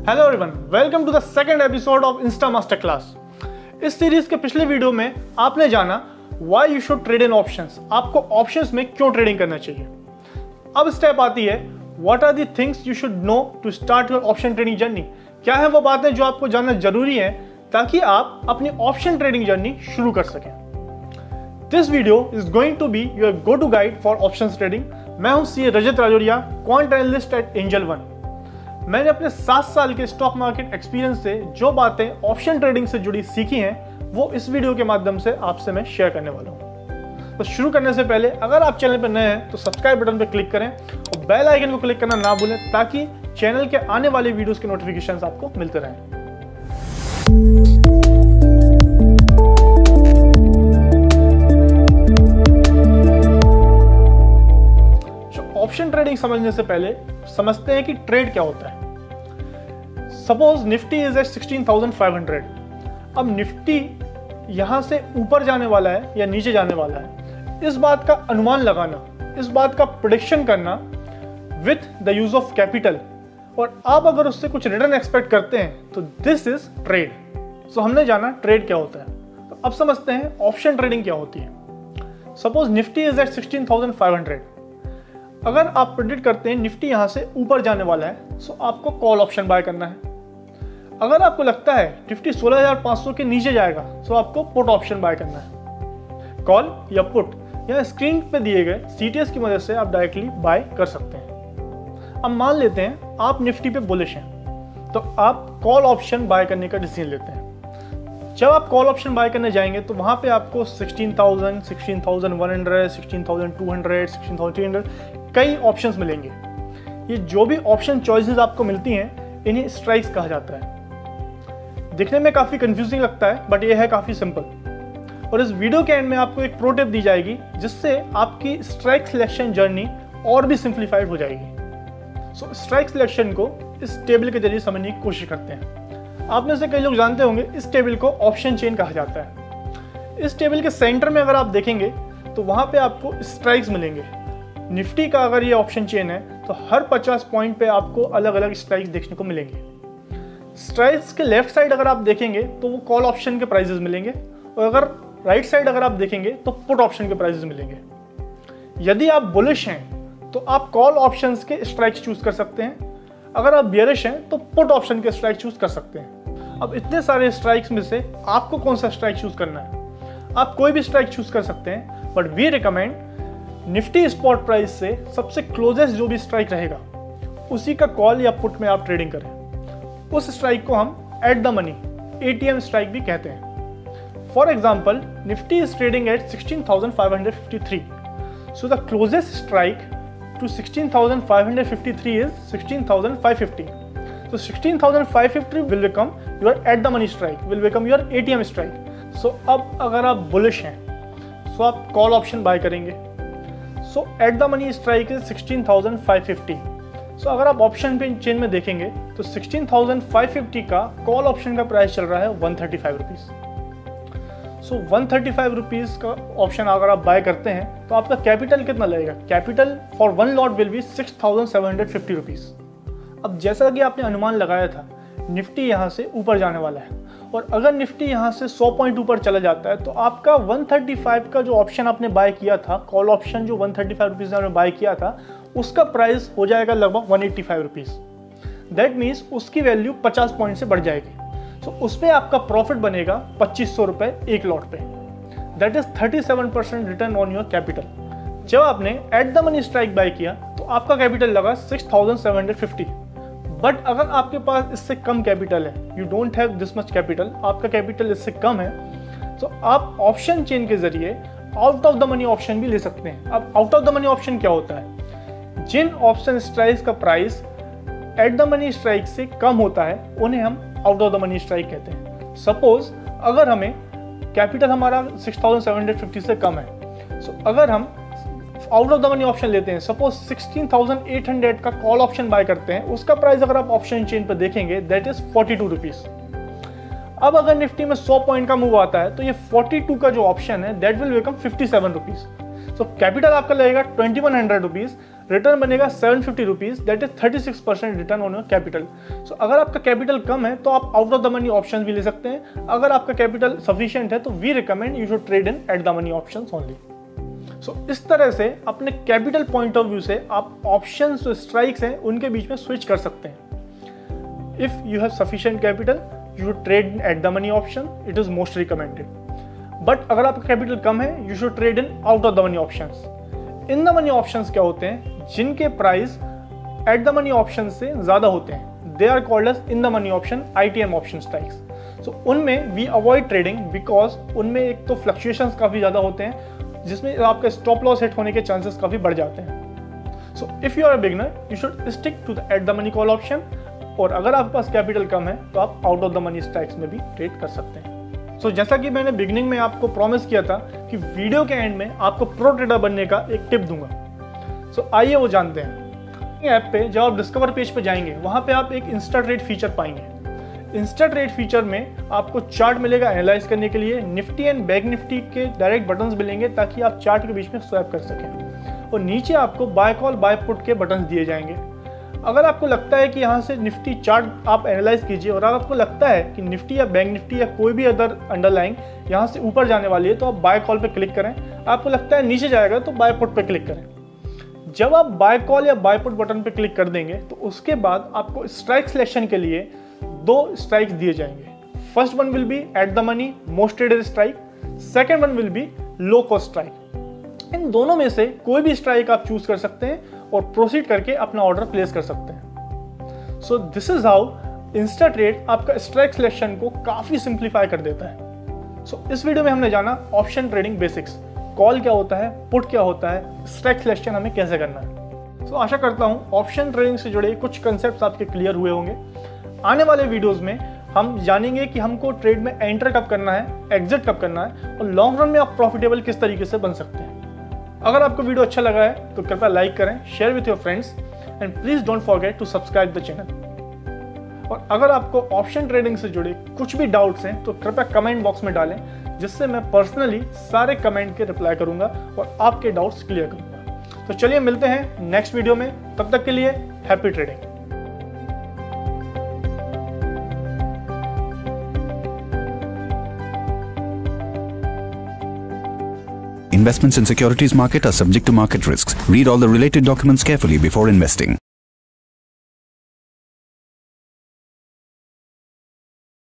Hello everyone, welcome to the second episode of Insta Master Class. इस series के पिछले video में आपने जाना why you should trade in options, आपको ऑप्शंस में क्यों ट्रेडिंग करना चाहिए। अब स्टेप आती है what are the things you should know to start your option trading journey. क्या है वो बातें जो आपको जानना जरूरी है ताकि आप अपनी ऑप्शन ट्रेडिंग जर्नी शुरू कर सकें। This video is going to be your go to guide for options trading. मैं हूं C Rajat Rajauria, quant analyst at Angel One. मैंने अपने 7 साल के स्टॉक मार्केट एक्सपीरियंस से जो बातें ऑप्शन ट्रेडिंग से जुड़ी सीखी हैं वो इस वीडियो के माध्यम से आपसे मैं शेयर करने वाला हूं। तो शुरू करने से पहले अगर आप चैनल पर नए हैं तो सब्सक्राइब बटन पर क्लिक करें और बेल आइकन को क्लिक करना ना भूलें ताकि चैनल के आने वाले वीडियोस के नोटिफिकेशंस आपको मिलते रहें। ऑप्शन ट्रेडिंग समझने से पहले समझते हैं कि ट्रेड क्या होता है। Suppose Nifty is at 16,500। अब निफ्टी यहां से ऊपर जाने वाला है या नीचे जाने वाला है, इस बात का अनुमान लगाना, इस बात का प्रेडिक्शन करना with the use of capital, और आप अगर उससे कुछ रिटर्न एक्सपेक्ट करते हैं तो दिस इज ट्रेड। सो हमने जाना ट्रेड क्या होता है। तो अब समझते हैं ऑप्शन ट्रेडिंग क्या होती है। Suppose Nifty is at 16,500। अगर आप प्रेडिक्ट करते हैं निफ्टी यहां से ऊपर जाने वाला है तो आपको कॉल ऑप्शन बाय करना है। अगर आपको लगता है निफ्टी 16,500 के नीचे जाएगा तो आपको पुट ऑप्शन बाय करना है। कॉल या पुट या स्क्रीन पे दिए गए सीटीएस की मदद से आप डायरेक्टली बाय कर सकते हैं। अब मान लेते हैं आप निफ्टी पे बुलिश हैं तो आप कॉल ऑप्शन बाय करने का डिसीजन लेते हैं। जब आप कॉल ऑप्शन बाय करने जाएंगे तो वहां पे आपको 16,000, 16,100, 16,200, 16,300 कई ऑप्शंस मिलेंगे। ये जो भी ऑप्शन चॉइसेस आपको मिलती हैं इन्हें स्ट्राइक्स कहा जाता है। दिखने में काफ़ी कंफ्यूजिंग लगता है बट ये है काफ़ी सिंपल। और इस वीडियो के एंड में आपको एक प्रो टिप दी जाएगी जिससे आपकी स्ट्राइक सिलेक्शन जर्नी और भी सिंप्लीफाइड हो जाएगी। सो स्ट्राइक सिलेक्शन को इस टेबल के जरिए समझने की कोशिश करते हैं। आप में से कई लोग जानते होंगे इस टेबल को ऑप्शन चेन कहा जाता है। इस टेबल के सेंटर में अगर आप देखेंगे तो वहां पे आपको स्ट्राइक्स मिलेंगे। निफ्टी का अगर ये ऑप्शन चेन है तो हर 50 पॉइंट पे आपको अलग अलग स्ट्राइक्स देखने को मिलेंगे। स्ट्राइक्स के लेफ्ट साइड अगर आप देखेंगे तो वो कॉल ऑप्शन के प्राइसेस मिलेंगे, और अगर राइट साइड अगर आप देखेंगे तो पुट ऑप्शन के प्राइसेस मिलेंगे। यदि आप बुलिश हैं तो आप कॉल ऑप्शंस के स्ट्राइक्स चूज कर सकते हैं, अगर आप बियरिश हैं तो पुट ऑप्शन के स्ट्राइक चूज कर सकते हैं। अब इतने सारे स्ट्राइक्स में से आपको कौन सा स्ट्राइक चूज करना है? आप कोई भी स्ट्राइक चूज कर सकते हैं but we recommend Nifty spot price से सबसे क्लोजेस्ट जो भी स्ट्राइक रहेगा उसी का कॉल या पुट में आप ट्रेडिंग करें। उस स्ट्राइक को हम eight the money ATM strike भी कहते हैं। For example Nifty is trading at 16,553। So the closest strike to 16,553 is 16,550. So 16,550 will become your at the money strike, will become your ATM strike. So अब अगर आप bullish हैं so आप call option buy करेंगे। So at the money strike is 16,550. So अगर आप option पे chain में देखेंगे तो 16,550 का call option का प्राइस चल रहा है 135 रुपीज। सो 135 रुपीज का ऑप्शन अगर आप बाय करते हैं तो आपका कैपिटल कितना लगेगा? Capital for one lot will be 6,750 rupees. अब जैसा कि आपने अनुमान लगाया था निफ्टी यहाँ से ऊपर जाने वाला है, और अगर निफ्टी यहाँ से 100 पॉइंट ऊपर चला जाता है तो आपका 135 का जो ऑप्शन आपने बाय किया था, कॉल ऑप्शन जो 135 रुपीज आपने बाय किया था, उसका प्राइस हो जाएगा लगभग 185 रुपीज। दैट मीन्स उसकी वैल्यू 50 पॉइंट से बढ़ जाएगी। तो उसमें आपका प्रॉफिट बनेगा 2,500 रुपए एक लॉट पे। That is 37% return on your capital. जब आपने at the money strike buy किया तो आपका कैपिटल लगा 6,750। बट अगर आपके पास इससे कम कैपिटल है, you don't have this much capital, आपका कैपिटल इससे कम है, तो आप ऑप्शन चेन के जरिए out of the money option भी ले सकते हैं। अब out of the money option क्या होता है? जिन ऑप्शन स्ट्राइक्स का price at the money strike से कम होता है उन्हें हम out of the money strike कहते हैं। सपोज अगर हमें कैपिटल हमारा 6,750 से कम है, सो अगर हम out of the money option लेते हैं, सपोज 16,800 का कॉल ऑप्शन बाय करते हैं, उसका प्राइस अगर आप ऑप्शन चेन पर देखेंगे दैट इज 42 रुपीज। अब अगर निफ्टी में 100 पॉइंट का मूव आता है तो ये 42 का जो ऑप्शन है that will become 57 rupees. So capital आपका लगेगा 2,100 रुपीज। रिटर्न बनेगा 750 rupees, that is 36% return on your capital. So अगर आपका कैपिटल कम है तो आप out of the money option भी ले सकते हैं। अगर आपका कैपिटल सफिशिएंट है तो we recommend you should trade in at the money options only. So इस तरह से अपने कैपिटल पॉइंट ऑफ व्यू से आप ऑप्शंस जो स्ट्राइक्स हैं उनके बीच में स्विच कर सकते हैं। If you have sufficient capital you should trade in at the money option, it is most recommended. But अगर आपका कैपिटल कम है you should trade in out of the money options. In the money options क्या होते हैं? जिनके price at the money option से ज्यादा होते हैं, they are called as in the money option ITM option strikes. So उनमें वी अवॉइड ट्रेडिंग बिकॉज उनमें एक तो फ्लक्चुएशंस काफी ज्यादा होते हैं जिसमें आपका स्टॉप लॉस हिट होने के चांसेस काफी बढ़ जाते हैं। So if you are a beginner you should stick to the at the money call option, और अगर आपके पास कैपिटल कम है तो आप out of the money strikes में भी ट्रेड कर सकते हैं। सो जैसा कि मैंने बिगिनिंग में आपको प्रॉमिस किया था कि वीडियो के एंड में आपको प्रो ट्रेडर बनने का एक टिप दूंगा। सो आइए वो जानते हैं। ऐप पे जब आप डिस्कवर पेज पे जाएंगे वहां पे आप एक इंस्टा ट्रेड फीचर पाएंगे। इंस्टा ट्रेड फीचर में आपको चार्ट मिलेगा एनालाइज करने के लिए, निफ्टी एंड बैंक निफ्टी के डायरेक्ट बटन्स मिलेंगे ताकि आप चार्ट के बीच में स्वैप कर सकें, और नीचे आपको बाय कॉल बाय पुट के बटन्स दिए जाएंगे। अगर आपको लगता है कि यहाँ से निफ्टी चार्ट आप एनालाइज कीजिए और अगर आपको लगता है कि निफ्टी या बैंक निफ्टी या कोई भी अदर अंडरलाइंग यहाँ से ऊपर जाने वाली है तो आप बाय कॉल पे क्लिक करें। आपको लगता है नीचे जाएगा तो बाय पुट पे क्लिक करें। जब आप बाय कॉल या बाय पुट बटन पे क्लिक कर देंगे तो उसके बाद आपको स्ट्राइक सिलेक्शन के लिए 2 स्ट्राइक्स दिए जाएंगे। First one will be at the money most traded strike, second one will be low cost strike. इन दोनों में से कोई भी स्ट्राइक आप चूज कर सकते हैं और प्रोसीड करके अपना ऑर्डर प्लेस कर सकते हैं। So this is how Insta trade आपका स्ट्राइक सिलेक्शन को काफी सिंप्लीफाई कर देता है। सो इस वीडियो में हमने जाना ऑप्शन ट्रेडिंग बेसिक्स, कॉल क्या होता है, पुट क्या होता है, स्ट्राइक सिलेक्शन हमें कैसे करना है। सो आशा करता हूं ऑप्शन ट्रेडिंग से जुड़े कुछ कंसेप्ट्स आपके क्लियर हुए होंगे। आने वाले वीडियोस में हम जानेंगे कि हमको ट्रेड में एंटर कब करना है, एग्जिट कब करना है, और लॉन्ग रन में आप प्रॉफिटेबल किस तरीके से बन सकते हैं। अगर आपको वीडियो अच्छा लगा है तो कृपया लाइक करें, share with your friends, and please don't forget to subscribe the channel. और अगर आपको ऑप्शन ट्रेडिंग से जुड़े कुछ भी डाउट्स हैं तो कृपया कमेंट बॉक्स में डालें, जिससे मैं पर्सनली सारे कमेंट के रिप्लाई करूंगा और आपके डाउट्स क्लियर करूंगा। तो चलिए मिलते हैं नेक्स्ट वीडियो में, तब तक के लिए happy trading. Investments in securities market are subject to market risks. Read all the related documents carefully before investing.